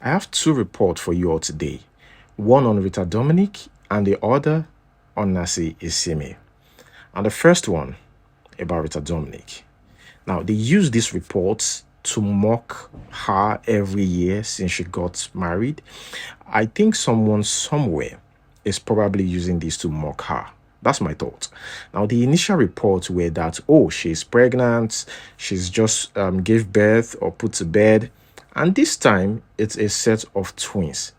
I have two reports for you all today, one on Rita Dominic and the other on Nasi Isime. And the first one about Rita Dominic. Now, they use these reports to mock her every year since she got married. I think someone somewhere is probably using this to mock her. That's my thought. Now, the initial reports were that, oh, she's pregnant, she's just gave birth or put to bed. And this time, it's a set of twins.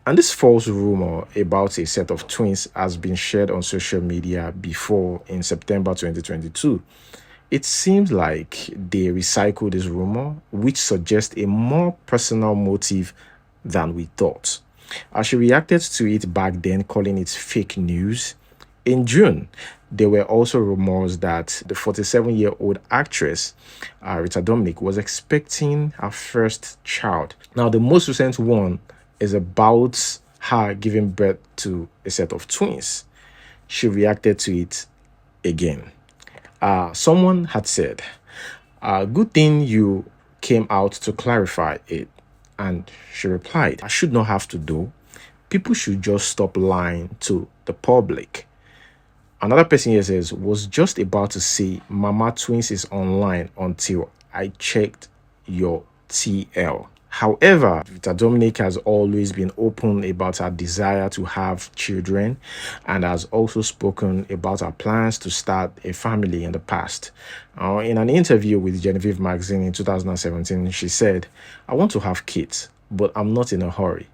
And this false rumor about a set of twins has been shared on social media before in September 2022. It seems like they recycled this rumor, which suggests a more personal motive than we thought. As she reacted to it back then, calling it fake news, in June, there were also rumors that the 47-year-old actress, Rita Dominic, was expecting her first child. Now, the most recent one is about her giving birth to a set of twins. She reacted to it again. Someone had said, good thing you came out to clarify it. And she replied, I should not have to do. People should just stop lying to the public. Another person here says, was just about to say, Mama Twins is online until I checked your TL. However, Rita Dominic has always been open about her desire to have children and has also spoken about her plans to start a family in the past. In an interview with Genevieve magazine in 2017, she said, I want to have kids, but I'm not in a hurry.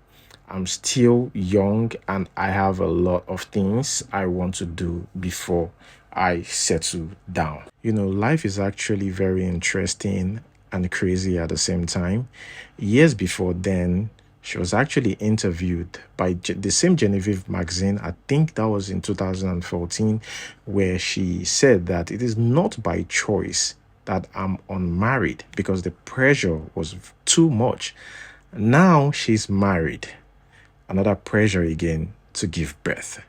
I'm still young and I have a lot of things I want to do before I settle down. Life is actually very interesting and crazy at the same time. Years before then, she was actually interviewed by the same Genevieve magazine. I think that was in 2014, where she said that it is not by choice that I'm unmarried because the pressure was too much. Now she's married. Another pressure again to give birth.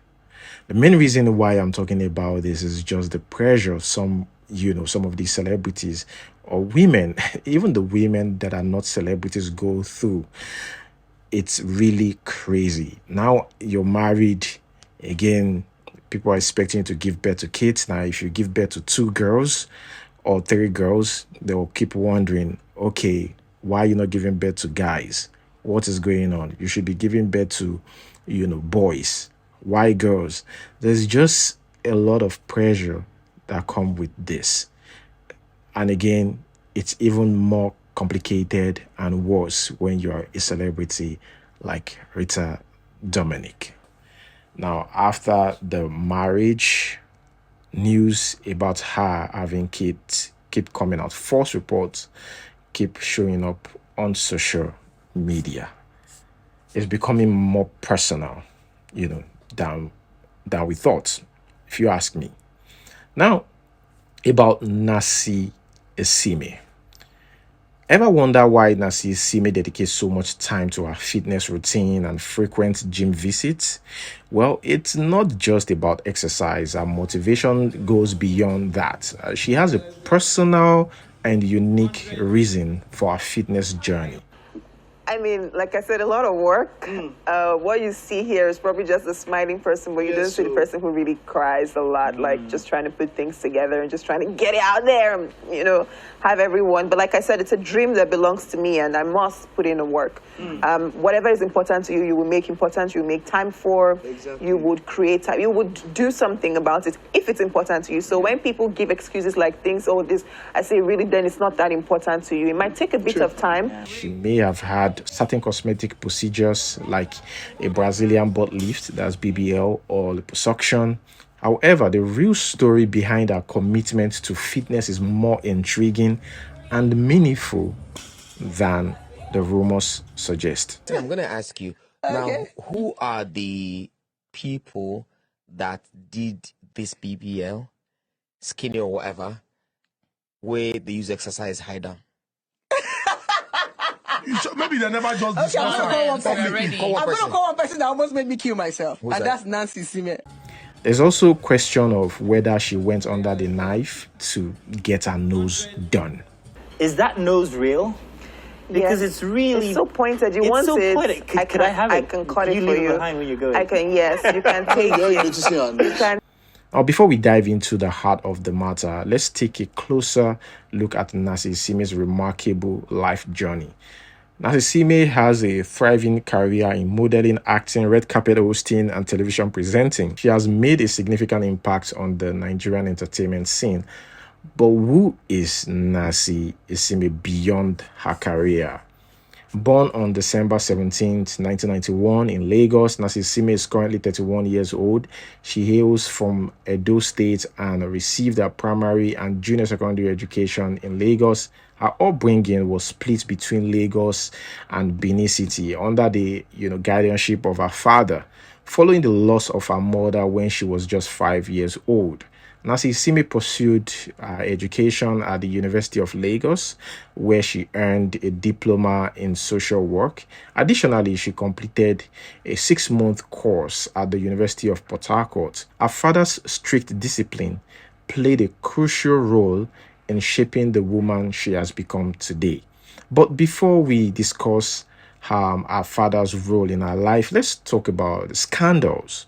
The main reason why I'm talking about this is just the pressure of some of these celebrities or women, even the women that are not celebrities go through. It's really crazy. Now you're married again. People are expecting you to give birth to kids. Now, if you give birth to 2 girls or 3 girls, they'll keep wondering, okay, why are you not giving birth to guys? What is going on? You should be giving birth to, boys. Why girls? There's just a lot of pressure that come with this. And again, it's even more complicated and worse when you're a celebrity like Rita Dominic. Now, after the marriage, news about her having kids keep coming out. False reports keep showing up on social media. It's becoming more personal, than we thought, if you ask me. Now, about Nasi Isime. Ever wonder why Nasi Isime dedicates so much time to her fitness routine and frequent gym visits? Well, it's not just about exercise. Her motivation goes beyond that. She has a personal and unique reason for her fitness journey. I mean, like I said, a lot of work. What you see here is probably just a smiling person, but you don't see the person who really cries a lot, like just trying to put things together and just trying to get it out there and, have everyone. But like I said, it's a dream that belongs to me and I must put in the work. Whatever is important to you, you will make important, you will make time for, you would create time, you would do something about it if it's important to you. So when people give excuses like things, oh, this, I say, really, then it's not that important to you. It might take a bit of time. She may have had certain cosmetic procedures like a Brazilian butt lift, that's BBL, or liposuction. However, the real story behind her commitment to fitness is more intriguing and meaningful than the rumors suggest. I'm going to ask you now, who are the people that did this BBL, skinny or whatever, where they use exercise high down? Maybe they never just discuss I'm going to person. call one person that almost made me kill myself. Who's and that? that's Nancy Isime. There's also a question of whether she went under the knife to get her nose done. Is that nose real? because it's really so pointed. You it's want so it? poetic. Could I have it? I can cut it you for leave you. it behind when you go. I can. Yes, you can take it. You can. Now, before we dive into the heart of the matter, let's take a closer look at Nasi Isime's remarkable life journey. Nasi Isime has a thriving career in modeling, acting, red carpet hosting, and television presenting. She has made a significant impact on the Nigerian entertainment scene. But who is Nasi Isime beyond her career? Born on December 17th, 1991 in Lagos, Nasi Isime is currently 31 years old. She hails from Edo State and received her primary and junior secondary education in Lagos. Her upbringing was split between Lagos and Benin City under the guardianship of her father, following the loss of her mother when she was just 5 years old. Nasi Isime pursued education at the University of Lagos, where she earned a diploma in social work. Additionally, she completed a 6-month course at the University of Port Harcourt. Her father's strict discipline played a crucial role in shaping the woman she has become today. But before we discuss our father's role in her life, let's talk about scandals.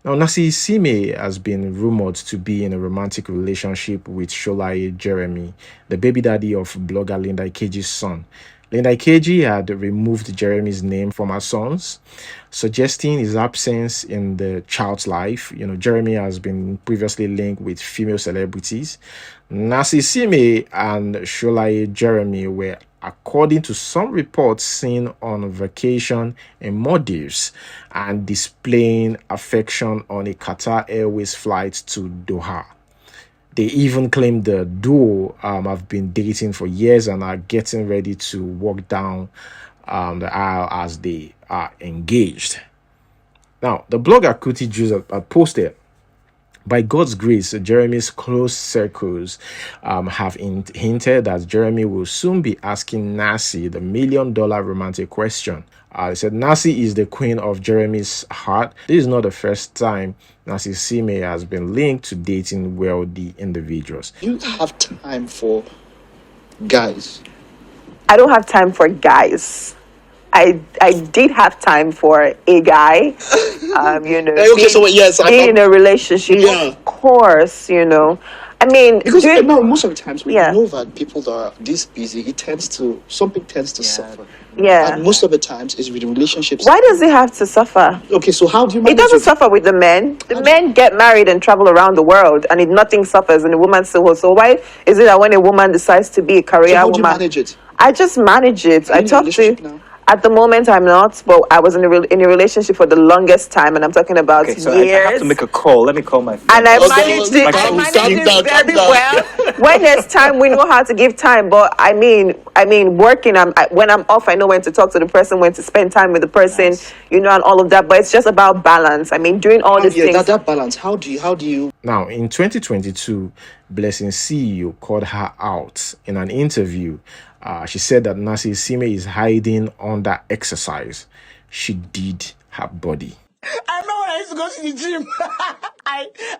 Now, Nasi Isime has been rumored to be in a romantic relationship with Sholaye Jeremy, the baby daddy of blogger Linda Ikeji's son. Linda Ikeji had removed Jeremy's name from her sons, suggesting his absence in the child's life. Jeremy has been previously linked with female celebrities. Nasi Isime and Sholaye Jeremy were, according to some reports, seen on vacation in Maldives and displaying affection on a Qatar Airways flight to Doha. They even claim the duo have been dating for years and are getting ready to walk down the aisle as they are engaged. Now, the blogger Kuti Jews had posted, by God's grace, Jeremy's close circles have hinted that Jeremy will soon be asking Nasi the $1 million romantic question. They said Nasi is the queen of Jeremy's heart. This is not the first time Nasi Isime has been linked to dating wealthy individuals. You have time for guys? I don't have time for guys. I did have time for a guy, Okay, so yes, being in a relationship, Yeah. of course, I mean, because most of the times we Yeah. know that people that are this busy, something tends to suffer. yeah. And most of the times is with the relationships. Why does it have to suffer? Okay, so how do you It manage doesn't it? suffer with the men. The men get married and travel around the world, and nothing suffers, and the woman still. So why is it that when a woman decides to be a career So how do you woman, manage it? I just manage it. Are you I in a talk relationship to. now? At the moment, I'm not, but I was in a relationship for the longest time, and I'm talking about Okay, so years. I have to make a call. Let me call my friend. And I Okay, managed it. I calm managed down, it calm very down. well. When there's time, we know how to give time. But I mean, working. When I'm off, I know when to talk to the person, when to spend time with the person, Nice. and all of that. But it's just about balance. I mean, doing all these things. that balance. How do you? Now, in 2022, Blessing CEO called her out in an interview. She said that Nasi Isime is hiding under exercise. She did her body. I remember when I used to go to the gym.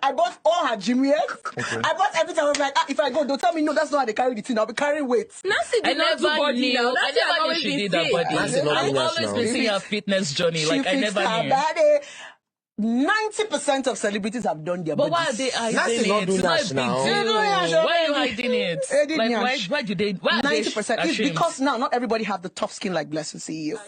I bought all her gym wear. I bought everything. I was like, if I go, don't tell me no, that's not how they carry the thing. I'll be carrying weights. Nancy did not do body now. I never knew she did that body. Nancy not I've doing that always now. been seeing her fitness journey. She Like I fixed never her knew. body. 90% of celebrities have done their But why are bodies. they hiding Nancy not it? doing It's not that a big now. deal. They do Nash, Why are you baby. hiding it? They did Like Nash. why do they? Why are they 90%. It's ashamed? because now not everybody have the tough skin like Blessing CEO.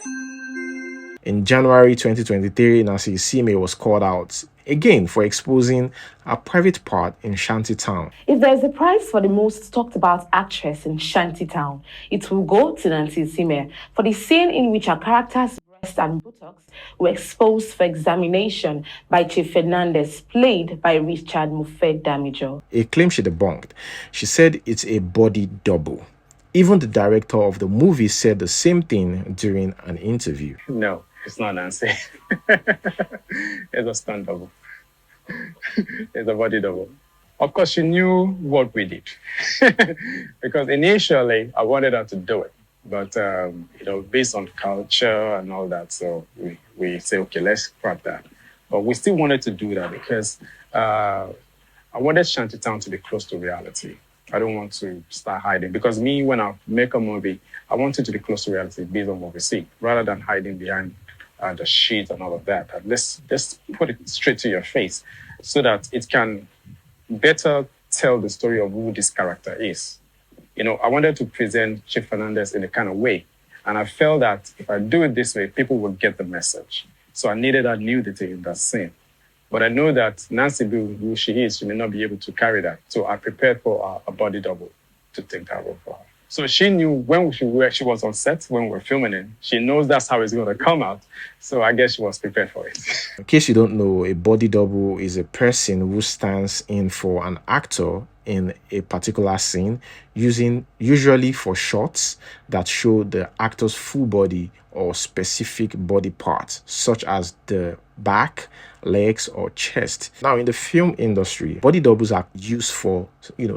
In January 2023, Nasi Isime was called out again for exposing a private part in Shantytown. If there's a prize for the most talked about actress in Shantytown, it will go to Nancy Isime for the scene in which her character's breast and buttocks were exposed for examination by Chief Fernandez, played by Richard Mufed Damijo. A claim she debunked. She said it's a body double. Even the director of the movie said the same thing during an interview. No, it's not Nancy. It's a stunt double. It's a body double. Of course, she knew what we did. Because initially, I wanted her to do it. But, based on culture and all that, so we say, okay, let's scrap that. But we still wanted to do that because I wanted Shantytown to be close to reality. I don't want to start hiding. Because me, when I make a movie, I want it to be close to reality based on what we see, rather than hiding behind the sheet and all of that. Let's put it straight to your face so that it can better tell the story of who this character is. I wanted to present Chief Fernandez in a kind of way. And I felt that if I do it this way, people will get the message. So I needed that nudity in that scene. But I know that Nancy Bill, who she is, she may not be able to carry that. So I prepared for a body double to take that role for her. So she knew when she was on set, when we were filming it, she knows that's how it's going to come out. So I guess she was prepared for it. In case you don't know, a body double is a person who stands in for an actor in a particular scene, using usually for shots that show the actor's full body or specific body parts, such as the back, legs, or chest. Now, in the film industry, body doubles are used for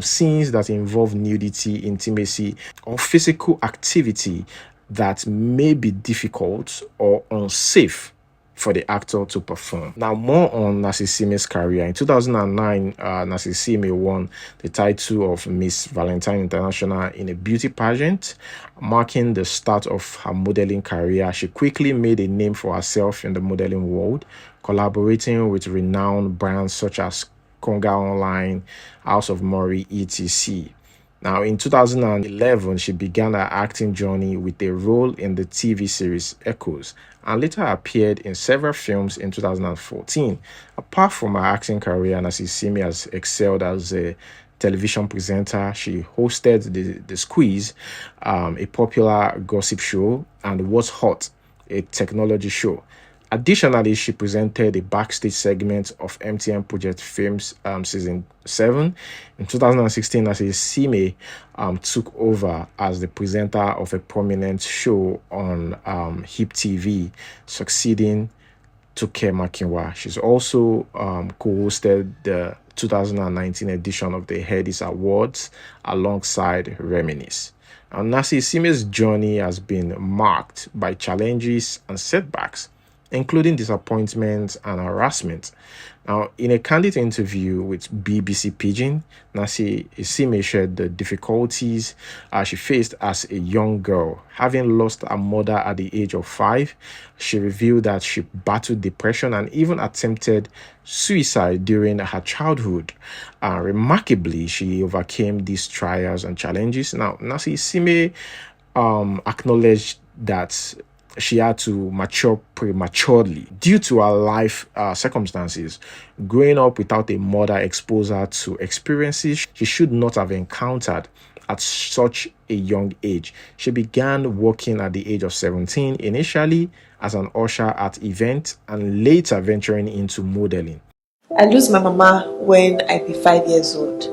scenes that involve nudity, intimacy, or physical activity that may be difficult or unsafe for the actor to perform. Now, more on Isime's career. In 2009, Isime won the title of Miss Valentine International in a beauty pageant, marking the start of her modeling career. She quickly made a name for herself in the modeling world, collaborating with renowned brands such as Conga Online, House of Mori, etc. Now, in 2011, she began her acting journey with a role in the TV series Echoes, and later appeared in several films in 2014. Apart from her acting career, Isime has excelled as a television presenter. She hosted The Squeeze, a popular gossip show, and What's Hot, a technology show. Additionally, she presented a backstage segment of MTN Project Films Season 7. In 2016, Isime took over as the presenter of a prominent show on HIP TV, succeeding Toke Makinwa. She's also co-hosted the 2019 edition of the Headies Awards alongside Reminisce. And Isime's journey has been marked by challenges and setbacks, including disappointment and harassment. Now, in a candid interview with BBC Pidgin, Isime shared the difficulties she faced as a young girl. Having lost her mother at the age of 5, she revealed that she battled depression and even attempted suicide during her childhood. Remarkably, she overcame these trials and challenges. Now, Isime acknowledged that she had to mature prematurely due to her life circumstances. Growing up without a mother exposed her to experiences she should not have encountered at such a young age. She began working at the age of 17, initially as an usher at events and later venturing into modeling. I lose my mama when I be 5 years old.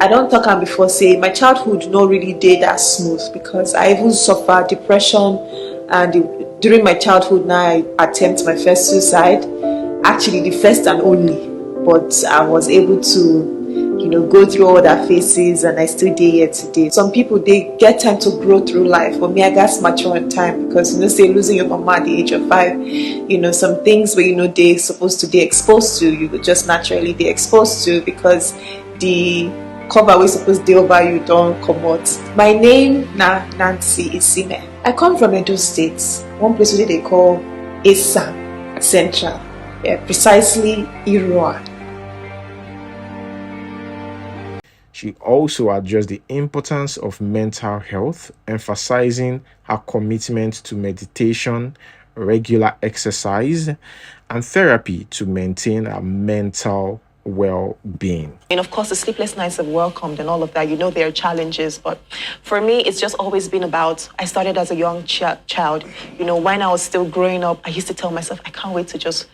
I don't talk am before say my childhood no really did that smooth, because I even suffer depression, and during my childhood now I attempt my first suicide, actually the first and only, but I was able to go through all that phases, and I still dey here today. Some people, they get time to grow through life, but me, I got mature in time, because say losing your mama at the age of 5, some things where they supposed to be exposed to, you just naturally be exposed to, because the cover we supposed to over you don't come out. My name na Nancy Isime. I come from Edo State, one place where they call Isime Central, precisely Iroa. She also addressed the importance of mental health, emphasizing her commitment to meditation, regular exercise, and therapy to maintain her mental well-being. And of course, the sleepless nights are welcomed and all of that. There are challenges, but for me, it's just always been about, I started as a young child. When I was still growing up, I used to tell myself, I can't wait to just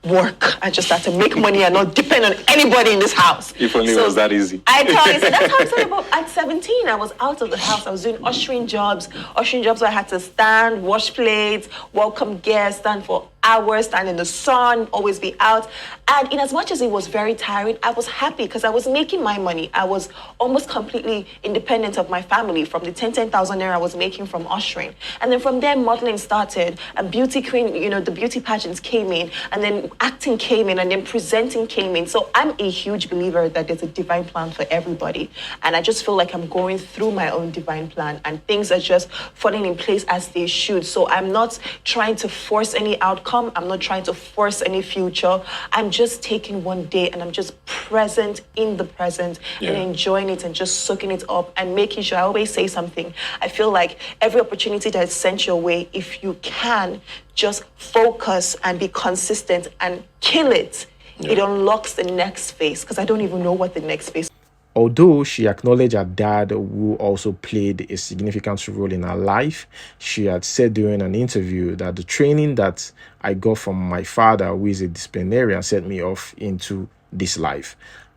work. I just had to make money and not depend on anybody in this house. If only it was that easy. I tell you, so that's how I started about. At 17, I was out of the house. I was doing ushering jobs where I had to stand, wash plates, welcome guests, stand for hours, stand in the sun, always be out. And in as much as it was very tiring, I was happy because I was making my money. I was almost completely independent of my family from the 10,000 naira I was making from ushering. And then from there, modeling started, a beauty queen, you know, the beauty pageants came in, and then acting came in, and then presenting came in. So I'm a huge believer that there's a divine plan for everybody. And I just feel like I'm going through my own divine plan, and things are just falling in place as they should. So I'm not trying to force any outcome. I'm not trying to force any future. I'm just taking one day and I'm just present in the present and enjoying it and just soaking it up and making sure. I always say something. I feel like every opportunity that is sent your way, if you can just focus and be consistent and kill it, it unlocks the next phase, because I don't even know what the next phase. Although she acknowledged her dad, who also played a significant role in her life, she had said during an interview that the training that I got from my father, who is a disciplinarian, set me off into this life.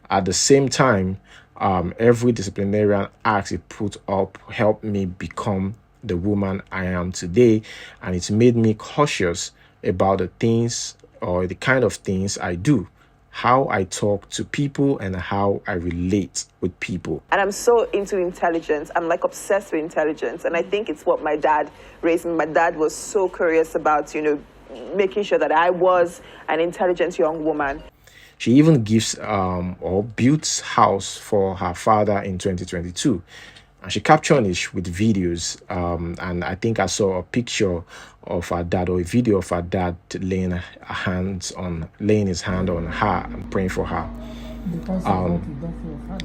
At the same time, every disciplinarian act he put up helped me become the woman I am today, and it made me cautious about the things or the kind of things I do, how I talk to people, and how I relate with people. And I'm so into intelligence. I'm like obsessed with intelligence. And I think it's what my dad raised me. My dad was so curious about, you know, making sure that I was an intelligent young woman. She even gives or built house for her father in 2022. And she captured it with videos. And I think I saw a picture of her dad, or a video of her dad laying his hand on her and praying for her.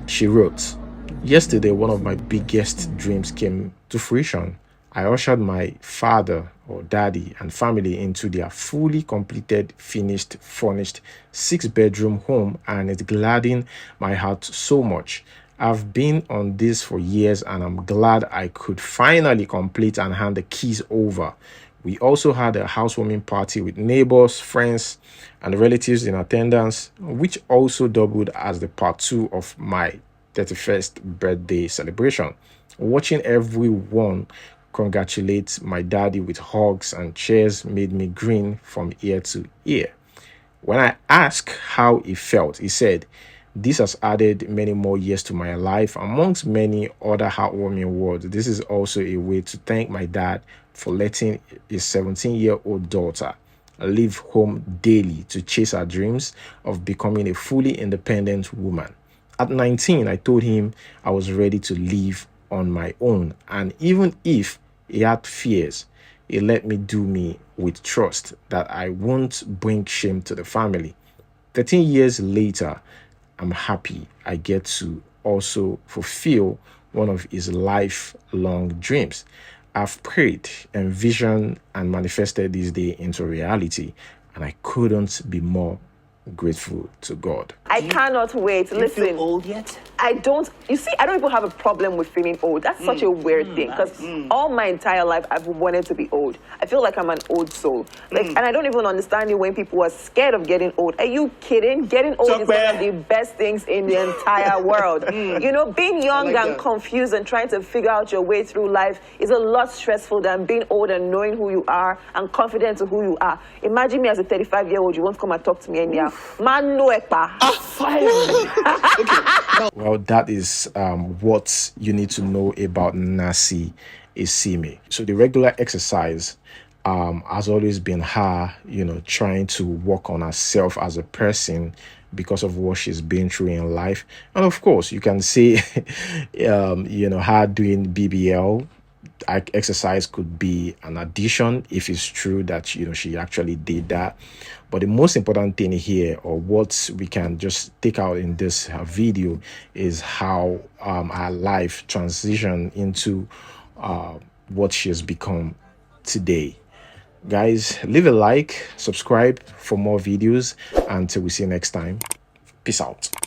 She wrote, "Yesterday, one of my biggest dreams came to fruition. I ushered my father or daddy and family into their fully completed, finished, furnished 6-bedroom home, and it gladdened my heart so much. I've been on this for years, and I'm glad I could finally complete and hand the keys over. We also had a housewarming party with neighbors, friends, and relatives in attendance, which also doubled as the part 2 of my 31st birthday celebration. Watching everyone congratulate my daddy with hugs and cheers made me grin from ear to ear. When I asked how he felt, he said, 'This has added many more years to my life, amongst many other heartwarming words. This is also a way to thank my dad for letting his 17-year-old daughter leave home daily to chase her dreams of becoming a fully independent woman. At 19, I told him I was ready to live on my own, and even if he had fears, he let me do me with trust that I won't bring shame to the family. 13 years later, I'm happy I get to also fulfill one of his lifelong dreams. I've prayed, envisioned, and manifested this day into reality, and I couldn't be more grateful to God.'" I cannot wait. Do you Listen, feel old yet? I don't. You see, I don't even have a problem with feeling old. That's such a weird thing, because all my entire life I've wanted to be old. I feel like I'm an old soul. Like, and I don't even understand it when people are scared of getting old. Are you kidding? Getting old is one of the best things in the entire world. You know, being young and confused and trying to figure out your way through life is a lot stressful than being old and knowing who you are and confident to who you are. Imagine me as a 35-year-old. You won't come and talk to me anyhow. Man, no ekpa. Well, that is what you need to know about Nasi Isime. So the regular exercise has always been her, you know, trying to work on herself as a person because of what she's been through in life. And of course, you can say, you know, her doing BBL exercise could be an addition if it's true that, you know, she actually did that. But the most important thing here, or what we can just take out in this video, is how her life transitioned into what she has become today. Guys, leave a like, subscribe for more videos. Until we see you next time, peace out.